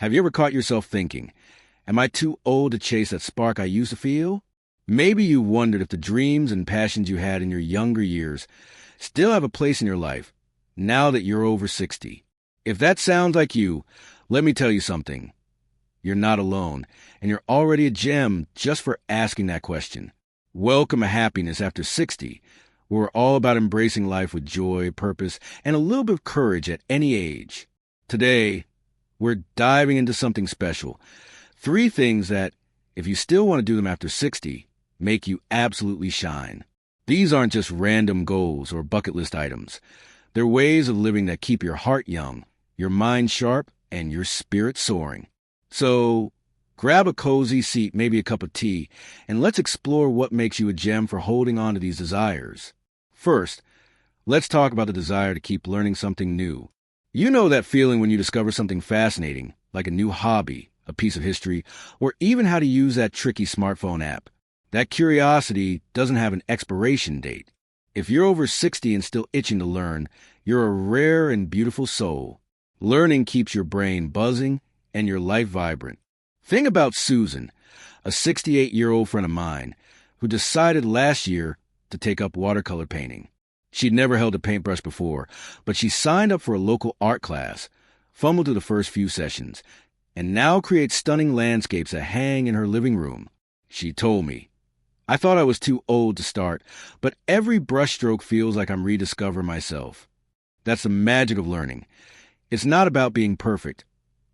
Have you ever caught yourself thinking, am I too old to chase that spark I used to feel? Maybe you wondered if the dreams and passions you had in your younger years still have a place in your life now that you're over 60. If that sounds like you, let me tell you something. You're not alone, and you're already a gem just for asking that question. Welcome to Happiness After 60, where we're all about embracing life with joy, purpose, and a little bit of courage at any age. Today, we're diving into something special. 3 things that, if you still want to do them after 60, make you absolutely shine. These aren't just random goals or bucket list items. They're ways of living that keep your heart young, your mind sharp, and your spirit soaring. So, grab a cozy seat, maybe a cup of tea, and let's explore what makes you a gem for holding on to these desires. First, let's talk about the desire to keep learning something new. You know that feeling when you discover something fascinating, like a new hobby, a piece of history, or even how to use that tricky smartphone app. That curiosity doesn't have an expiration date. If you're over 60 and still itching to learn, you're a rare and beautiful soul. Learning keeps your brain buzzing and your life vibrant. Think about Susan, a 68-year-old friend of mine, who decided last year to take up watercolor painting. She'd never held a paintbrush before, but she signed up for a local art class, fumbled through the first few sessions, and now creates stunning landscapes that hang in her living room. She told me, I thought I was too old to start, but every brushstroke feels like I'm rediscovering myself. That's the magic of learning. It's not about being perfect.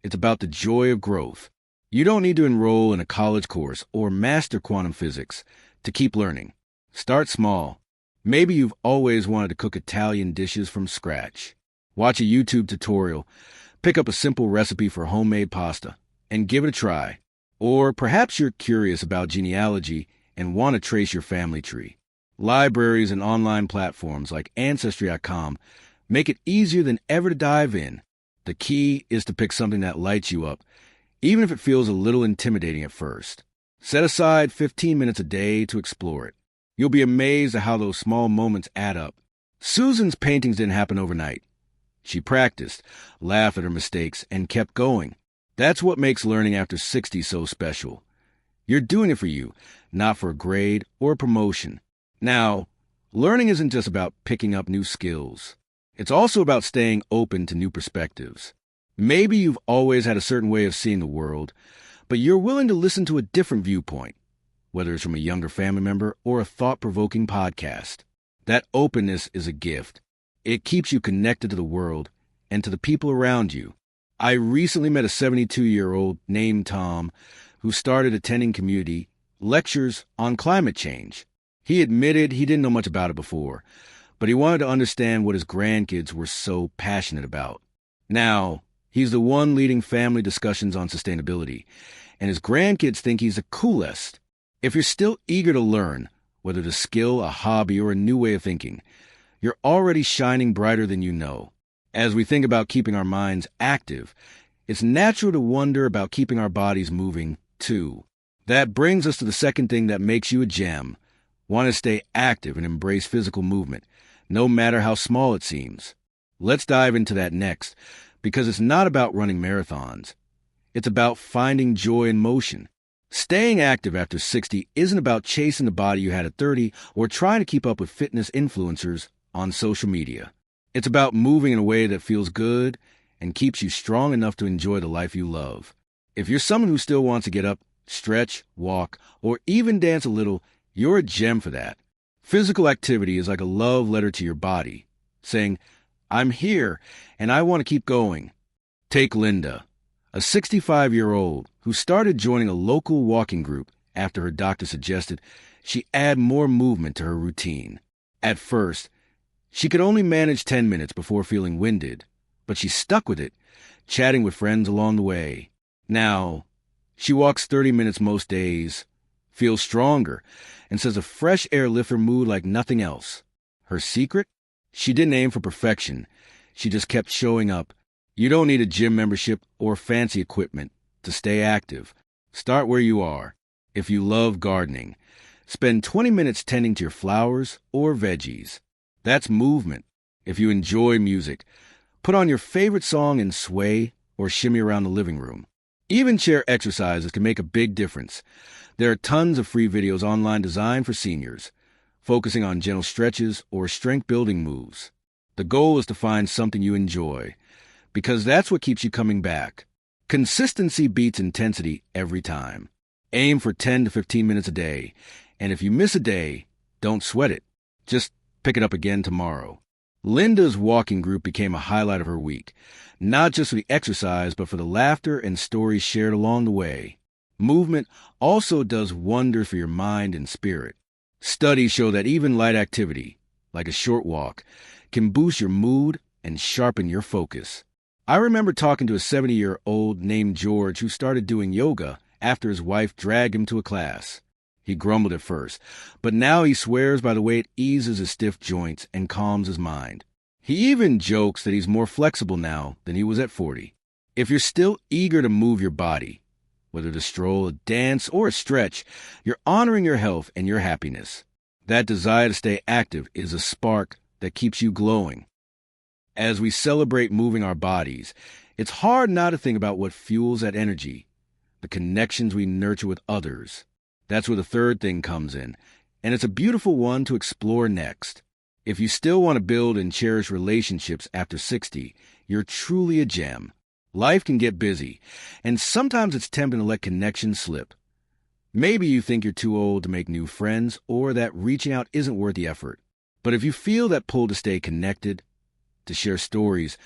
It's about the joy of growth. You don't need to enroll in a college course or master quantum physics to keep learning. Start small. Maybe you've always wanted to cook Italian dishes from scratch. Watch a YouTube tutorial, pick up a simple recipe for homemade pasta, and give it a try. Or perhaps you're curious about genealogy and want to trace your family tree. Libraries and online platforms like Ancestry.com make it easier than ever to dive in. The key is to pick something that lights you up, even if it feels a little intimidating at first. Set aside 15 minutes a day to explore it. You'll be amazed at how those small moments add up. Susan's paintings didn't happen overnight. She practiced, laughed at her mistakes, and kept going. That's what makes learning after 60 so special. You're doing it for you, not for a grade or a promotion. Now, learning isn't just about picking up new skills. It's also about staying open to new perspectives. Maybe you've always had a certain way of seeing the world, but you're willing to listen to a different viewpoint, whether it's from a younger family member or a thought-provoking podcast. That openness is a gift. It keeps you connected to the world and to the people around you. I recently met a 72-year-old named Tom who started attending community lectures on climate change. He admitted he didn't know much about it before, but he wanted to understand what his grandkids were so passionate about. Now, he's the one leading family discussions on sustainability, and his grandkids think he's the coolest. If you're still eager to learn, whether it's a skill, a hobby, or a new way of thinking, you're already shining brighter than you know. As we think about keeping our minds active, it's natural to wonder about keeping our bodies moving, too. That brings us to the second thing that makes you a gem. Want to stay active and embrace physical movement, no matter how small it seems. Let's dive into that next, because it's not about running marathons. It's about finding joy in motion. Staying active after 60 isn't about chasing the body you had at 30 or trying to keep up with fitness influencers on social media. It's about moving in a way that feels good and keeps you strong enough to enjoy the life you love. If you're someone who still wants to get up, stretch, walk, or even dance a little, you're a gem for that. Physical activity is like a love letter to your body, saying, I'm here and I want to keep going. Take Linda, a 65-year-old who started joining a local walking group after her doctor suggested she add more movement to her routine. At first, she could only manage 10 minutes before feeling winded, but she stuck with it, chatting with friends along the way. Now, she walks 30 minutes most days, feels stronger, and says a fresh air lifts her mood like nothing else. Her secret? She didn't aim for perfection. She just kept showing up. You don't need a gym membership or fancy equipment to stay active. Start where you are. If you love gardening, spend 20 minutes tending to your flowers or veggies. That's movement. If you enjoy music, put on your favorite song and sway or shimmy around the living room. Even chair exercises can make a big difference. There are tons of free videos online designed for seniors, focusing on gentle stretches or strength-building moves. The goal is to find something you enjoy, because that's what keeps you coming back. Consistency beats intensity every time. Aim for 10 to 15 minutes a day, and if you miss a day, don't sweat it. Just pick it up again tomorrow. Linda's walking group became a highlight of her week, not just for the exercise, but for the laughter and stories shared along the way. Movement also does wonders for your mind and spirit. Studies show that even light activity, like a short walk, can boost your mood and sharpen your focus. I remember talking to a 70-year-old named George who started doing yoga after his wife dragged him to a class. He grumbled at first, but now he swears by the way it eases his stiff joints and calms his mind. He even jokes that he's more flexible now than he was at 40. If you're still eager to move your body, whether to stroll, a dance, or a stretch, you're honoring your health and your happiness. That desire to stay active is a spark that keeps you glowing. As we celebrate moving our bodies, it's hard not to think about what fuels that energy, the connections we nurture with others. That's where the third thing comes in, and it's a beautiful one to explore next. If you still want to build and cherish relationships after 60, you're truly a gem. Life can get busy, and sometimes it's tempting to let connections slip. Maybe you think you're too old to make new friends, or that reaching out isn't worth the effort. But if you feel that pull to stay connected, to share stories,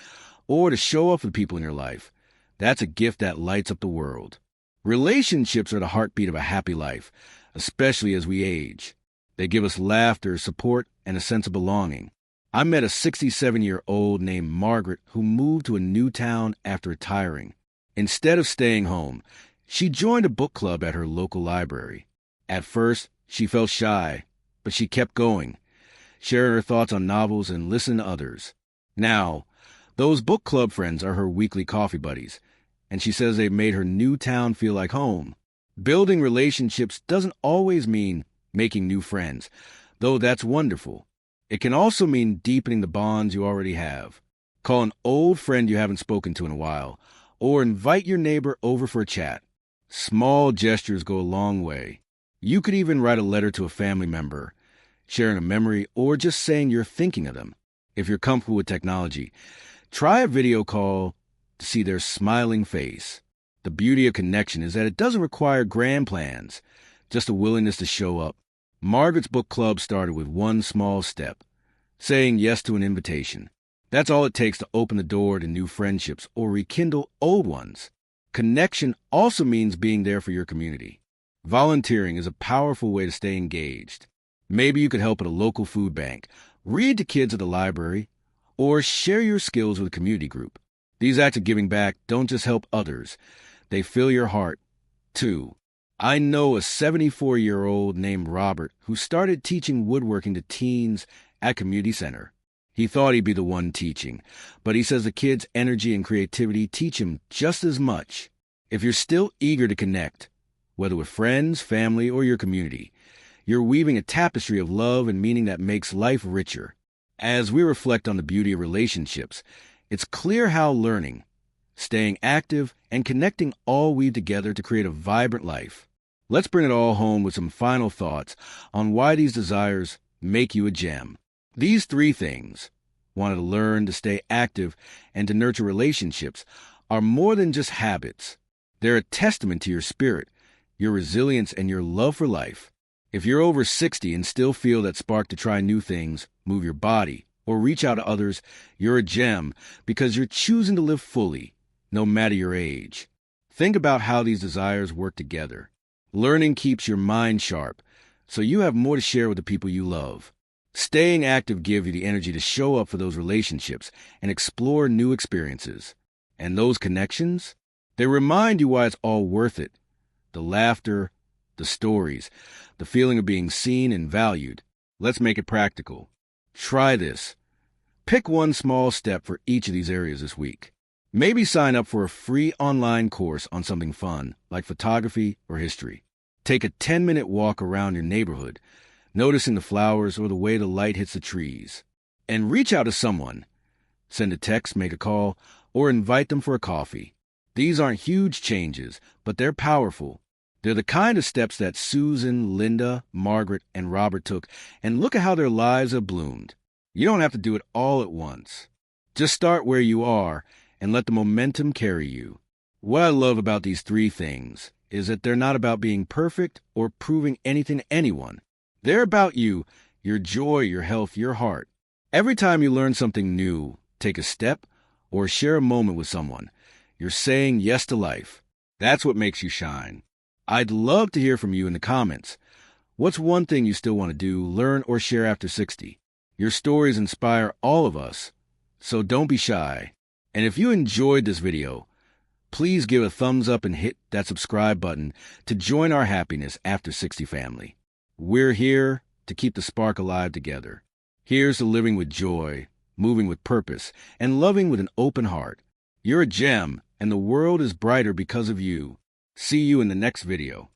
or to show up for the people in your life, that's a gift that lights up the world. Relationships are the heartbeat of a happy life, especially as we age. They give us laughter, support, and a sense of belonging. I met a 67-year-old named Margaret who moved to a new town after retiring. Instead of staying home, she joined a book club at her local library. At first, she felt shy, but she kept going, sharing her thoughts on novels and listening to others. Now, those book club friends are her weekly coffee buddies, and she says they've made her new town feel like home. Building relationships doesn't always mean making new friends, though that's wonderful. It can also mean deepening the bonds you already have. Call an old friend you haven't spoken to in a while, or invite your neighbor over for a chat. Small gestures go a long way. You could even write a letter to a family member, sharing a memory, or just saying you're thinking of them. If you're comfortable with technology, try a video call to see their smiling face. The beauty of connection is that it doesn't require grand plans, just a willingness to show up. Margaret's book club started with one small step, saying yes to an invitation. That's all it takes to open the door to new friendships or rekindle old ones. Connection also means being there for your community. Volunteering is a powerful way to stay engaged. Maybe you could help at a local food bank, read to kids at the library, or share your skills with a community group. These acts of giving back don't just help others, they fill your heart, too. I know a 74-year-old named Robert who started teaching woodworking to teens at community center. He thought he'd be the one teaching, but he says the kids' energy and creativity teach him just as much. If you're still eager to connect, whether with friends, family, or your community, you're weaving a tapestry of love and meaning that makes life richer. As we reflect on the beauty of relationships, it's clear how learning, staying active, and connecting all weave together to create a vibrant life. Let's bring it all home with some final thoughts on why these desires make you a gem. These three things, wanting to learn, to stay active, and to nurture relationships, are more than just habits. They're a testament to your spirit, your resilience, and your love for life. If you're over 60 and still feel that spark to try new things, move your body, or reach out to others, you're a gem because you're choosing to live fully, no matter your age. Think about how these desires work together. Learning keeps your mind sharp, so you have more to share with the people you love. Staying active gives you the energy to show up for those relationships and explore new experiences. And those connections? They remind you why it's all worth it. The laughter, the stories, the feeling of being seen and valued. Let's make it practical. Try this. Pick one small step for each of these areas this week. Maybe sign up for a free online course on something fun, like photography or history. Take a 10-minute walk around your neighborhood, noticing the flowers or the way the light hits the trees. And reach out to someone. Send a text, make a call, or invite them for a coffee. These aren't huge changes, but they're powerful. They're the kind of steps that Susan, Linda, Margaret, and Robert took, and look at how their lives have bloomed. You don't have to do it all at once. Just start where you are and let the momentum carry you. What I love about these three things is that they're not about being perfect or proving anything to anyone. They're about you, your joy, your health, your heart. Every time you learn something new, take a step, or share a moment with someone, you're saying yes to life. That's what makes you shine. I'd love to hear from you in the comments. What's one thing you still want to do, learn, or share after 60? Your stories inspire all of us, so don't be shy. And if you enjoyed this video, please give a thumbs up and hit that subscribe button to join our Happiness After 60 family. We're here to keep the spark alive together. Here's to living with joy, moving with purpose, and loving with an open heart. You're a gem, and the world is brighter because of you. See you in the next video.